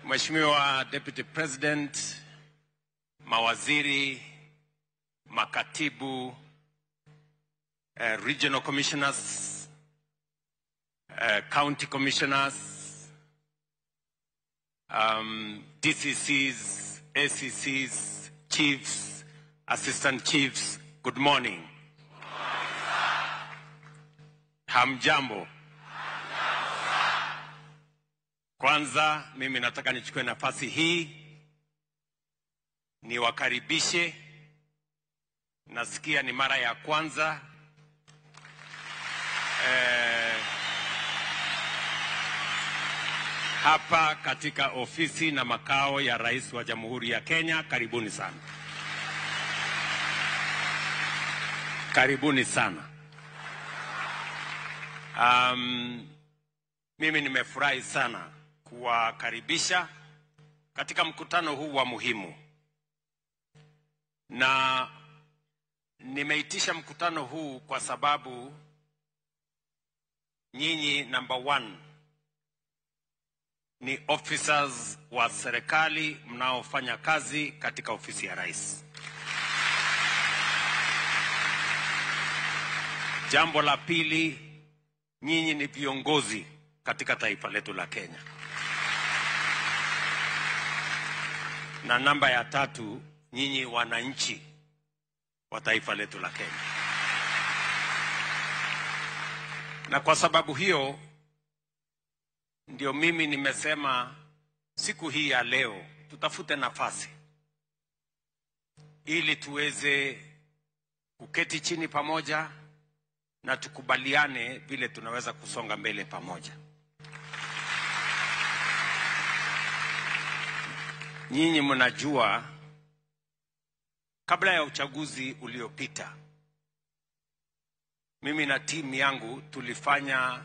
Mheshimiwa Deputy President, mawaziri, makatibu, regional commissioners, county commissioners, DCCs, ACCs, chiefs, assistant chiefs, good morning. Hamjambo. Kwanza mimi nataka nichukue nafasi hii niwakaribishe. Nasikia ni mara ya kwanza hapa katika ofisi na makao ya Rais wa Jamhuri ya Kenya. Karibuni sana. Karibuni sana. Mimi nimefurahi sana kuwakaribisha katika mkutano huu wa muhimu, na nimeitisha mkutano huu kwa sababu nyinyi number one ni officers wa serikali mnaofanya kazi katika ofisi ya Rais. Jambo la pili, nyinyi ni viongozi katika taifa letu la Kenya. Na namba ya tatu, nyinyi wananchi wa taifa letu la Kenya. Na kwa sababu hiyo ndio mimi nimesema siku hii ya leo tutafute nafasi ili tuweze kuketi chini pamoja na tukubaliane vile tunaweza kusonga mbele pamoja. Nyinyi mnajua kabla ya uchaguzi uliopita, mimi na timu yangu tulifanya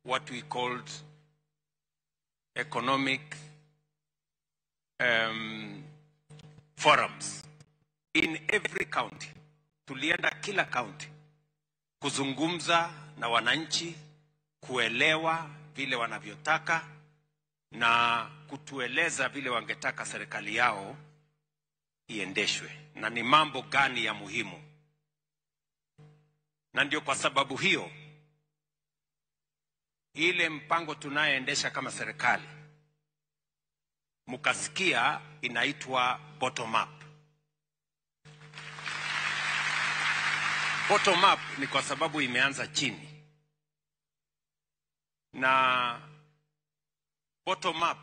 what we called economic forums in every county. Tulienda kila county kuzungumza na wananchi, kuelewa vile wanavyotaka na kutueleza vile wangetaka serikali yao iendeshwe na ni mambo gani ya muhimu. Na ndio kwa sababu hiyo ile mpango tunayoendesha kama serikali mukasikia inaitwa bottom up. Bottom up ni kwa sababu imeanza chini, na bottom up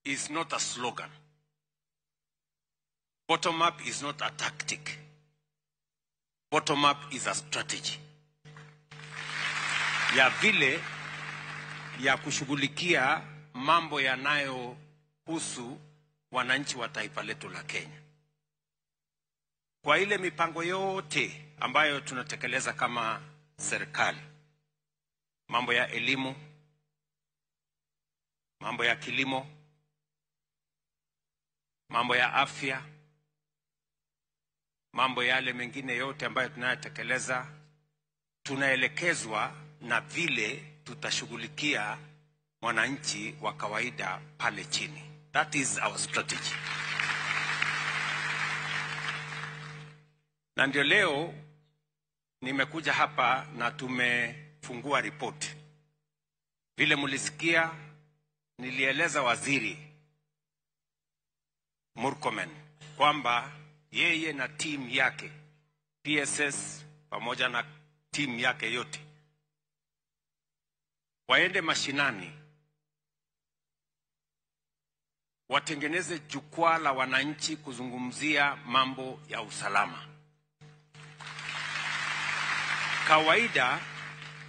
is not a slogan. Bottom up is not a tactic. Bottom up is a strategy ya vile ya kushughulikia mambo yanayohusu wananchi wa taifa letu la Kenya. Kwa ile mipango yote ambayo tunatekeleza kama serikali, mambo ya elimu, mambo ya kilimo, mambo ya afya, mambo yale mengine yote ambayo tunayotekeleza, tunaelekezwa na vile tutashughulikia mwananchi wa kawaida pale chini. That is our strategy. Na ndio leo nimekuja hapa na tumefungua ripoti. Vile mulisikia nilieleza Waziri Murkomen kwamba yeye na team yake PSS pamoja na team yake yote waende mashinani watengeneze jukwaa la wananchi kuzungumzia mambo ya usalama. Kawaida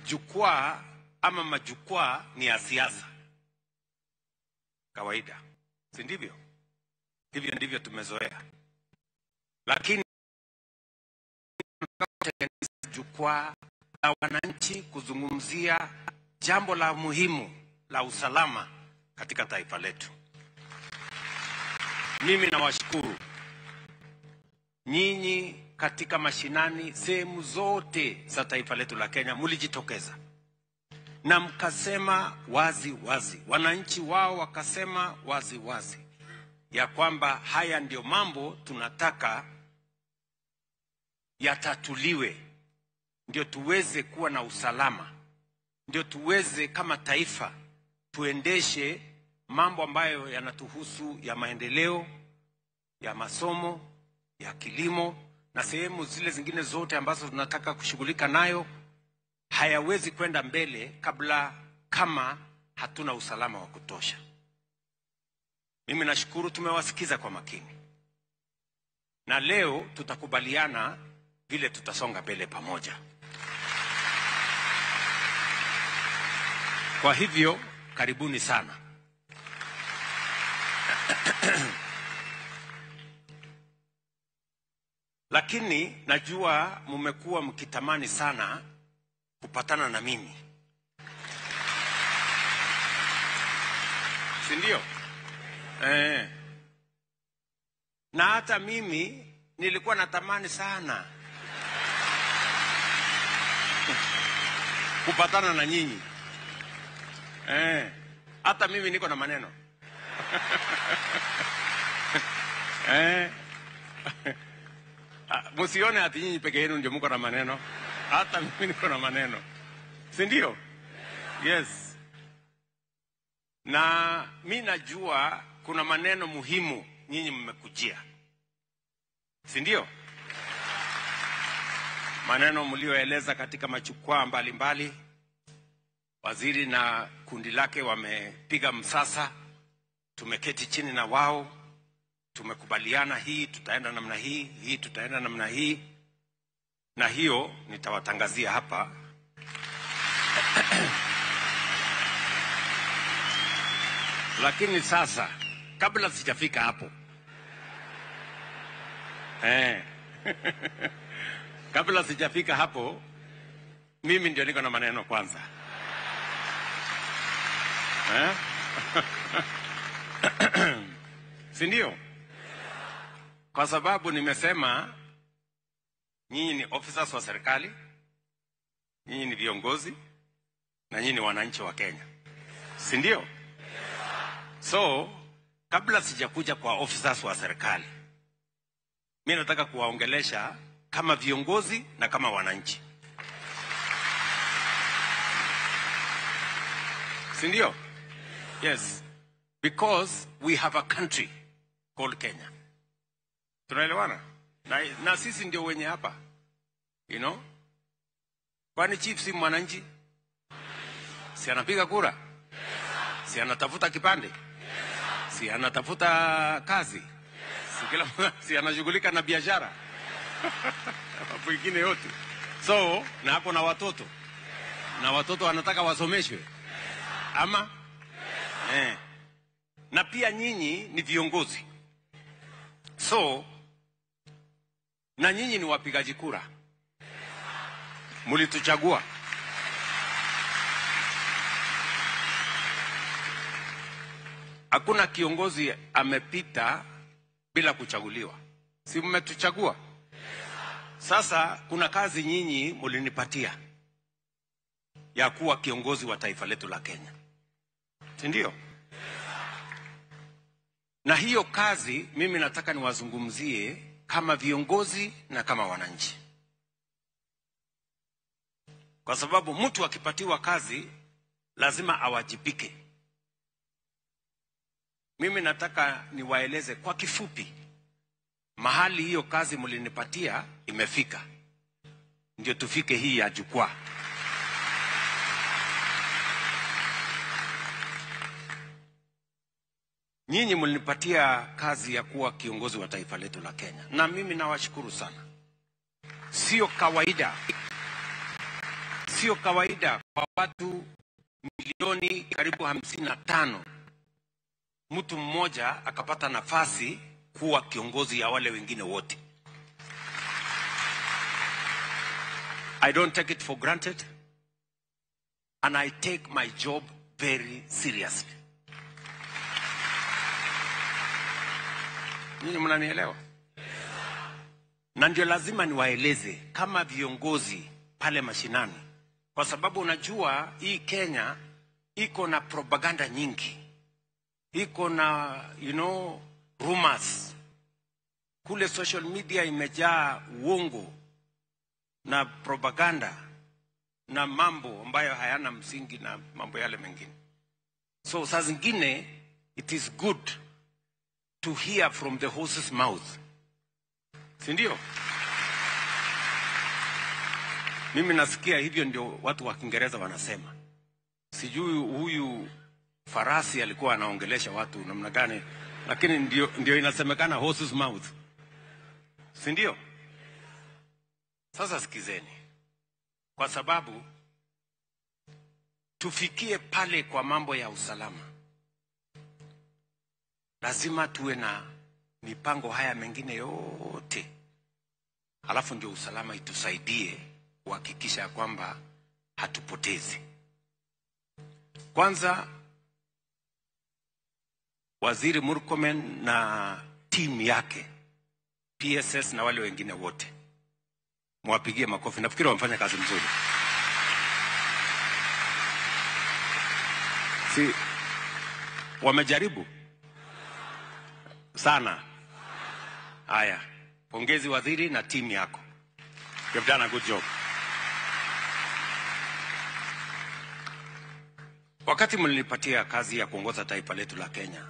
jukwaa ama majukwaa ni ya siasa. Kawaida, si ndivyo? Hivyo ndivyo tumezoea. Lakini jukwaa la wananchi kuzungumzia jambo la muhimu la usalama katika taifa letu. Mimi nawashukuru nyinyi katika mashinani sehemu zote za taifa letu la Kenya mulijitokeza. na mkasema wazi wazi, wananchi wao wakasema wazi wazi ya kwamba haya ndio mambo tunataka yatatuliwe, ndio tuweze kuwa na usalama, ndio tuweze kama taifa tuendeshe mambo ambayo yanatuhusu ya maendeleo, ya masomo, ya kilimo na sehemu zile zingine zote ambazo tunataka kushughulika nayo. Hayawezi kwenda mbele kama hatuna usalama wa kutosha. Mimi nashukuru tumewasikiza kwa makini, na leo tutakubaliana vile tutasonga mbele pamoja. Kwa hivyo karibuni sana. Lakini najua mmekuwa mkitamani sana kupatana na mimi, si ndio? Na hata mimi nilikuwa natamani sana kupatana na nyinyi. Hata mimi niko na maneno. Musione ati nyinyi peke yenu ndio mko na maneno. Hata mimi niko na maneno. Si ndio? Yes. Na mimi najua kuna maneno muhimu nyinyi mmekujia. Si ndio? Maneno mlioeleza katika majukwaa mbalimbali. Waziri na kundi lake wamepiga msasa. Tumeketi chini na wao. Tumekubaliana hii tutaenda namna hii, hii tutaenda namna hii. Na hiyo nitawatangazia hapa. Lakini sasa kabla sijafika hapo, kabla sijafika hapo, mimi ndio niko na maneno kwanza. Si ndio? Kwa sababu nimesema nyinyi ni officers wa serikali, nyinyi ni viongozi, na nyinyi ni wananchi wa Kenya. Si ndio? So, kabla sijakuja kwa officers wa serikali, mimi nataka kuwaongelesha kama viongozi na kama wananchi. Si ndio? Yes. Because we have a country called Kenya. Tunaelewana? Na sisi ndio wenye hapa. You know? Kwani chief si mwananchi? Si anapiga kura? Si anatafuta kipande? Si anatafuta kazi? Si anashughulika na biashara? Hapo ingine yote. So, na hapo na watoto. Na watoto wanataka wasomeshwe. Ama? Na pia nyinyi ni viongozi. So, na nyinyi ni wapigaji kura. Mulituchagua. Hakuna kiongozi amepita bila kuchaguliwa. Si mmetuchagua? Sasa kuna kazi nyinyi mulinipatia ya kuwa kiongozi wa taifa letu la Kenya. Si ndio? Na hiyo kazi mimi nataka niwazungumzie kama viongozi na kama wananchi. Kwa sababu mtu akipatiwa kazi lazima awajibike. Mimi nataka niwaeleze kwa kifupi mahali hiyo kazi mlinipatia imefika. Ndio tufike hii ya jukwaa. Nyinyi mlinipatia kazi ya kuwa kiongozi wa taifa letu la Kenya. Na mimi nawashukuru sana. Sio kawaida. Sio kawaida kwa watu milioni karibu 55 mtu mmoja akapata nafasi kuwa kiongozi ya wale wengine wote. I don't take it for granted and I take my job very seriously. Ninyi mnanielewa? Na ndio lazima niwaeleze kama viongozi pale mashinani kwa sababu unajua hii Kenya iko na propaganda nyingi, iko na rumors. Kule social media imejaa uongo na propaganda na mambo ambayo hayana msingi na mambo yale mengine. So saa zingine it is good to hear from the horse's mouth, si ndio? Mimi nasikia hivyo ndio watu wa Kiingereza wanasema. Sijui huyu farasi alikuwa anaongelesha watu namna gani, lakini ndio inasemekana horse's mouth, si ndio? Sasa sikizeni, kwa sababu tufikie pale kwa mambo ya usalama, lazima tuwe na mipango haya mengine yote, alafu ndio usalama itusaidie kuhakikisha kwamba hatupotezi. Kwanza, Waziri Murkomen na timu yake, PSS na wale wengine wote, mwapigie makofi. Nafikiri wamefanya kazi nzuri. Si wamejaribu sana. Haya, pongezi waziri na timu yako. You've done a good job. Wakati mlinipatia kazi ya kuongoza taifa letu la Kenya,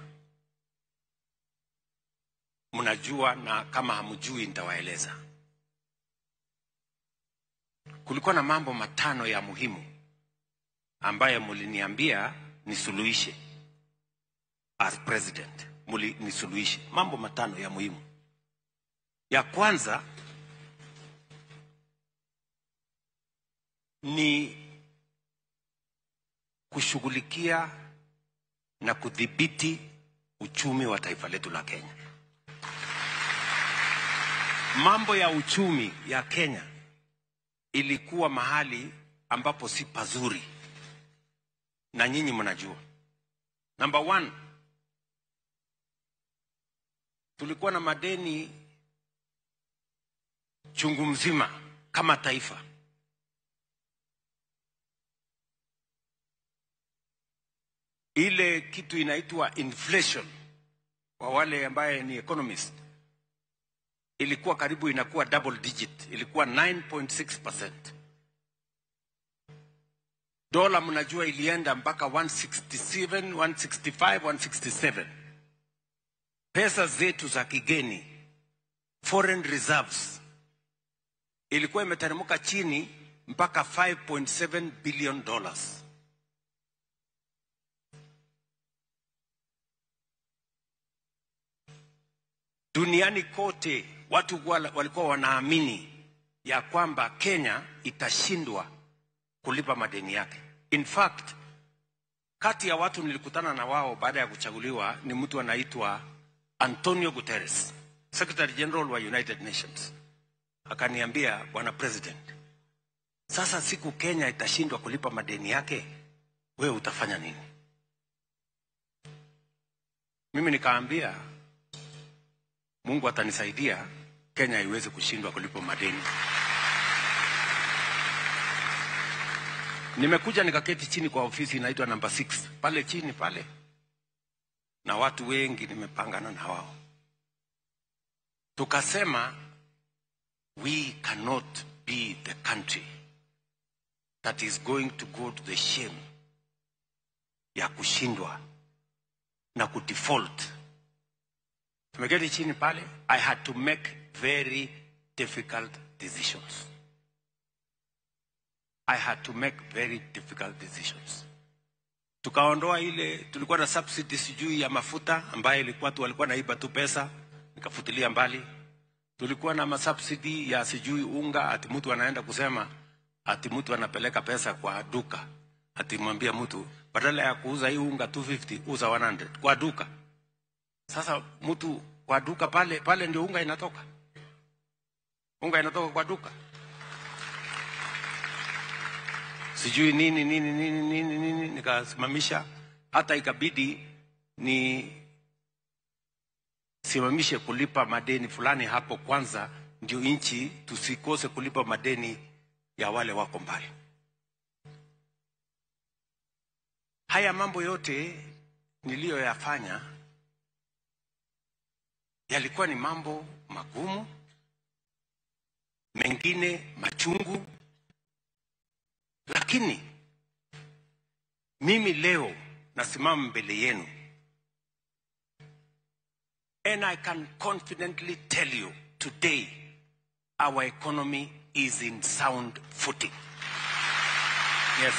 mnajua, na kama hamjui nitawaeleza. Kulikuwa na mambo matano ya muhimu ambaye mliniambia nisuluhishe as president. Nisuluhishe mambo matano ya muhimu. Ya kwanza ni kushughulikia na kudhibiti uchumi wa taifa letu la Kenya. Mambo ya uchumi ya Kenya ilikuwa mahali ambapo si pazuri, na nyinyi mnajua. Number 1, tulikuwa na madeni chungu mzima kama taifa. Ile kitu inaitwa inflation, kwa wale ambaye ni economist, ilikuwa karibu inakuwa double digit, ilikuwa 9.6%. Dola mnajua ilienda mpaka 167, 165, 167. Pesa zetu za kigeni, foreign reserves, ilikuwa imeteremka chini mpaka $5.7 billion. Duniani kote watu walikuwa wanaamini ya kwamba Kenya itashindwa kulipa madeni yake. In fact, kati ya watu nilikutana na wao baada ya kuchaguliwa ni mtu anaitwa Antonio Guterres, Secretary General wa United Nations. Akaniambia, Bwana President, sasa siku Kenya itashindwa kulipa madeni yake, wewe utafanya nini? Mimi nikaambia, Mungu atanisaidia Kenya iweze kushindwa kulipa madeni. Nimekuja nikaketi chini kwa ofisi inaitwa number 6 pale chini pale, na watu wengi nimepangana na wao. Tukasema, we cannot be the country that is going to go to the shame ya kushindwa na kudefault. Tumeketi chini pale. I had to make very difficult decisions. I had to make very difficult decisions. Tukaondoa ile, tulikuwa na subsidy sijui ya mafuta ambaye ilikuwa tu walikuwa naiba tu pesa, nikafutilia mbali. Tulikuwa na masubsidy ya sijui unga, ati mtu anaenda kusema ati mtu anapeleka pesa kwa duka, ati mwambia mtu badala ya kuuza hii unga 250 uza 100 kwa duka. Sasa mtu kwa duka pale ndio unga inatoka. Unga inatoka kwa duka. Sijui nini nikasimamisha, hata ikabidi ni simamishe kulipa madeni fulani hapo kwanza, ndio nchi tusikose kulipa madeni ya wale wako mbali. haya mambo yote niliyoyafanya yalikuwa ni mambo magumu, mengine machungu, lakini mimi leo nasimama mbele yenu, and I can confidently tell you today our economy is in sound footing. Yes.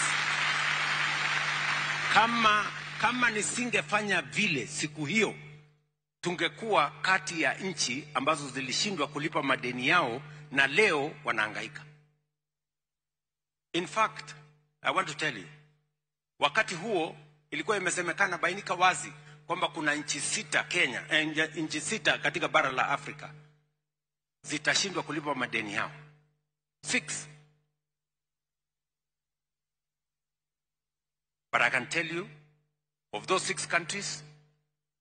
Kama nisingefanya vile siku hiyo, tungekuwa kati ya nchi ambazo zilishindwa kulipa madeni yao na leo wanahangaika. In fact, I want to tell you, wakati huo ilikuwa imesemekana bainika wazi kwamba kuna nchi sita nchi sita katika bara la Afrika zitashindwa kulipa madeni yao. 6. But I can tell you, of those 6 countries,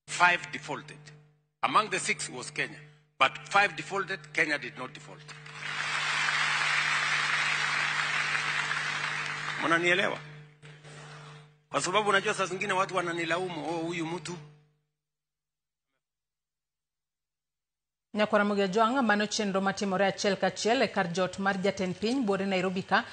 5 defaulted. Among the 6 was Kenya, but 5 defaulted. Kenya did not default. Mnanielewa? Kwa sababu unajua saa zingine watu wananilaumu, huyu mtu. Nyakora mugejoanga mano chenro matimore achiel kachiel kar jot mar jatend piny Buore Nairobi ka